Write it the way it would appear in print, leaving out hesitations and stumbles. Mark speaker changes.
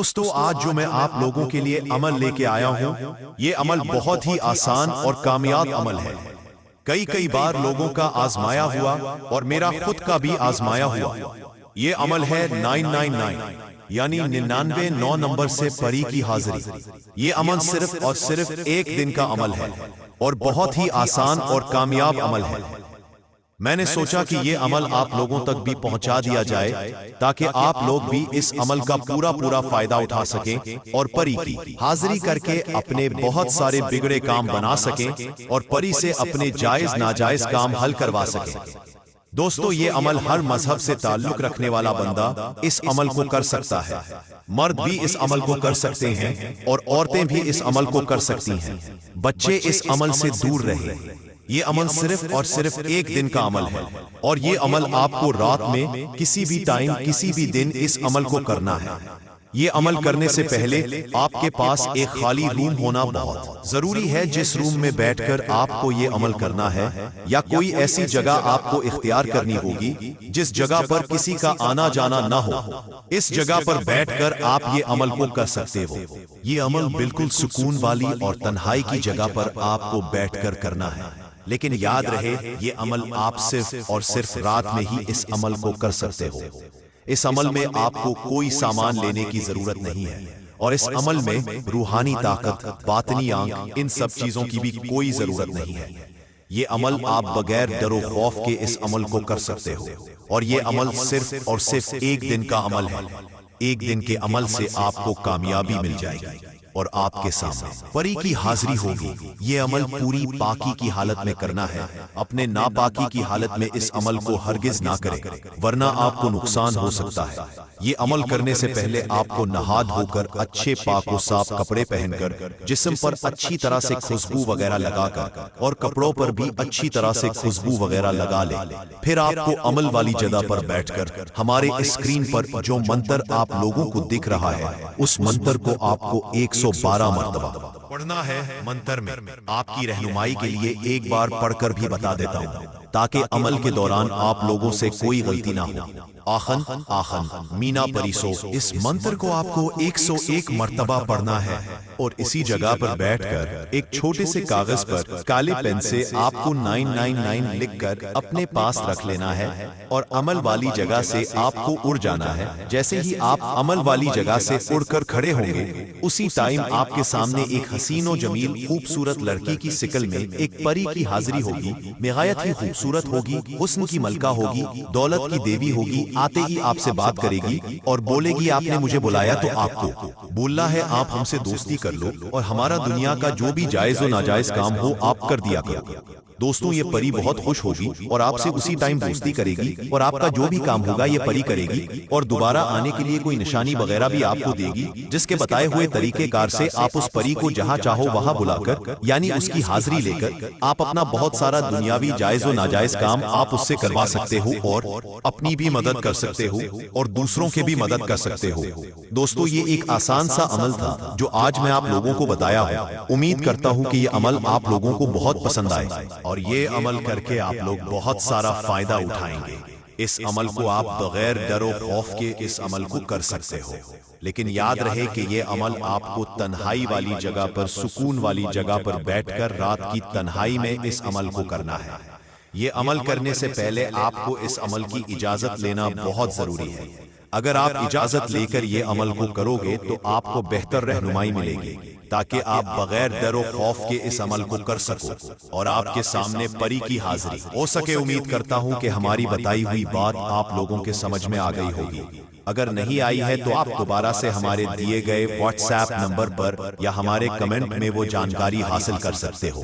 Speaker 1: دوستو آج جو میں آپ لوگوں کے لیے عمل لے کے آیا ہوں یہ عمل بہت ہی آسان اور کامیاب عمل ہے۔ کئی بار لوگوں کا آزمایا ہوا اور میرا خود کا بھی آزمایا ہوا۔ یہ عمل ہے 999 یعنی 99 نمبر سے پری کی حاضری۔ یہ عمل صرف اور صرف ایک دن کا عمل ہے اور بہت ہی آسان اور کامیاب عمل ہے۔ میں نے سوچا کہ یہ عمل آپ لوگوں تک بھی پہنچا دیا جائے تاکہ آپ لوگ بھی اس عمل کا پورا فائدہ اٹھا سکیں اور پری کی حاضری کر کے اپنے بہت سارے بگڑے کام بنا سکیں اور پری سے اپنے جائز ناجائز کام حل کروا سکیں۔ دوستو یہ عمل ہر مذہب سے تعلق رکھنے والا بندہ اس عمل کو کر سکتا ہے۔ مرد بھی اس عمل کو کر سکتے ہیں اور عورتیں بھی اس عمل کو کر سکتی ہیں۔ بچے اس عمل سے دور رہیں۔ یہ عمل صرف اور صرف ایک دن کا عمل ہے اور یہ عمل آپ کو رات میں کسی بھی ٹائم کسی بھی دن اس عمل کو کرنا ہے۔ یہ عمل کرنے سے پہلے آپ کے پاس ایک خالی روم ہونا بہت ضروری ہے جس روم میں بیٹھ کر آپ کو یہ عمل کرنا ہے، یا کوئی ایسی جگہ آپ کو اختیار کرنی ہوگی جس جگہ پر کسی کا آنا جانا نہ ہو۔ اس جگہ پر بیٹھ کر آپ یہ عمل کو کر سکتے ہو۔ یہ عمل بالکل سکون والی اور تنہائی کی جگہ پر آپ کو بیٹھ کر کرنا ہے، لیکن یاد رہے یہ عمل آپ صرف اور صرف رات میں ہی اس عمل کو کر سکتے ہو۔ اس عمل میں آپ کو کوئی سامان لینے کی ضرورت نہیں ہے اور اس عمل میں روحانی طاقت، باطنی آنکھ، ان سب چیزوں کی بھی کوئی ضرورت نہیں ہے۔ یہ عمل آپ بغیر ڈر و خوف کے اس عمل کو کر سکتے ہو اور یہ عمل صرف اور صرف ایک دن کا عمل ہے۔ ایک دن کے عمل سے آپ کو کامیابی مل جائے گی اور آپ کے سامنے پری کی حاضری ہوگی۔ یہ عمل پوری پاکی کی حالت میں کرنا ہے، اپنے ناپاکی کی حالت میں اس عمل کو ہرگز نہ کرے ورنہ آپ کو نقصان ہو سکتا ہے۔ یہ عمل کرنے سے پہلے آپ کو نہا دھو کر اچھے پاک و صاف کپڑے پہن کر جسم پر اچھی طرح سے خوشبو وغیرہ لگا کر اور کپڑوں پر بھی اچھی طرح سے خوشبو وغیرہ لگا لے۔ پھر آپ کو عمل والی جگہ پر بیٹھ کر ہمارے اسکرین پر جو منتر آپ لوگوں کو دکھ رہا ہے اس منتر کو آپ کو 112 مرتبہ پڑھنا ہے۔ منتر میں آپ کی رہنمائی کے لیے ایک بار پڑھ کر بھی بتا دیتا ہوں تاکہ عمل کے دوران آپ لوگوں سے کوئی غلطی نہ ہو۔ آخن آخن مینا پریسو، اس منتر کو آپ کو 101 مرتبہ پڑھنا ہے اور اسی جگہ پر بیٹھ کر ایک چھوٹے سے کاغذ پر کالے پین سے آپ کو 999 لکھ کر اپنے پاس رکھ لینا ہے اور عمل والی جگہ سے آپ کو اڑ جانا ہے۔ جیسے ہی آپ عمل والی جگہ سے اڑ کر کھڑے ہوں گے اسی ٹائم آپ کے سامنے ایک حسین و جمیل خوبصورت لڑکی کی شکل میں ایک پری کی حاضری ہوگی۔ نہایت ہی خوبصورت ہوگی، حسن کی ملکہ ہوگی، دولت کی دیوی ہوگی۔ آتے ہی آپ سے بات کرے گی اور بولے گی آپ نے مجھے بلایا تو آپ کو بولنا ہے آپ ہم سے دوستی کر لو اور ہمارا دنیا کا جو بھی جائز و ناجائز کام ہو آپ کر دیا کرو۔ دوستوں یہ پری بہت خوش ہوگی اور آپ سے اسی ٹائم دوستی کرے گی اور آپ کا جو بھی کام ہوگا یہ پری کرے گی اور دوبارہ آنے کے لیے کوئی نشانی وغیرہ بھی آپ کو دے گی جس کے بتائے ہوئے طریقے کار سے آپ اس پری کو جہاں چاہو وہاں بلا کر یعنی اس کی حاضری لے کر آپ اپنا بہت سارا دنیاوی جائز و ناجائز کام آپ اس سے کروا سکتے ہو اور اپنی بھی مدد کر سکتے ہو اور دوسروں کے بھی مدد کر سکتے ہو۔ دوستو یہ ایک آسان سا عمل تھا جو آج میں آپ لوگوں کو بتایا ہوں۔ امید کرتا ہوں کہ یہ عمل آپ لوگوں کو بہت پسند آئے اور یہ عمل کر کے آپ لوگ بہت سارا فائدہ اٹھائیں گے۔ اس عمل کو آپ بغیر ڈر و خوف کے اس عمل کو کر سکتے ہو، لیکن یاد رہے کہ یہ عمل آپ کو تنہائی والی جگہ پر، سکون والی جگہ پر بیٹھ کر رات کی تنہائی میں اس عمل کو کرنا ہے۔ یہ عمل کرنے سے پہلے آپ کو اس عمل کی اجازت لینا بہت ضروری ہے۔ اگر آپ اجازت لے کر یہ عمل کو کرو گے تو آپ کو بہتر رہنمائی ملے گی تاکہ آپ بغیر ڈر و خوف کے اس عمل کو کر سکو اور آپ کے سامنے پری کی حاضری ہو سکے۔ امید کرتا ہوں کہ ہماری بتائی ہوئی بات آپ لوگوں کے سمجھ میں آ گئی ہوگی۔ اگر نہیں آئی ہے تو آپ دوبارہ سے ہمارے دیے گئے واٹس ایپ نمبر پر یا ہمارے کمنٹ میں وہ جانکاری حاصل کر سکتے ہو۔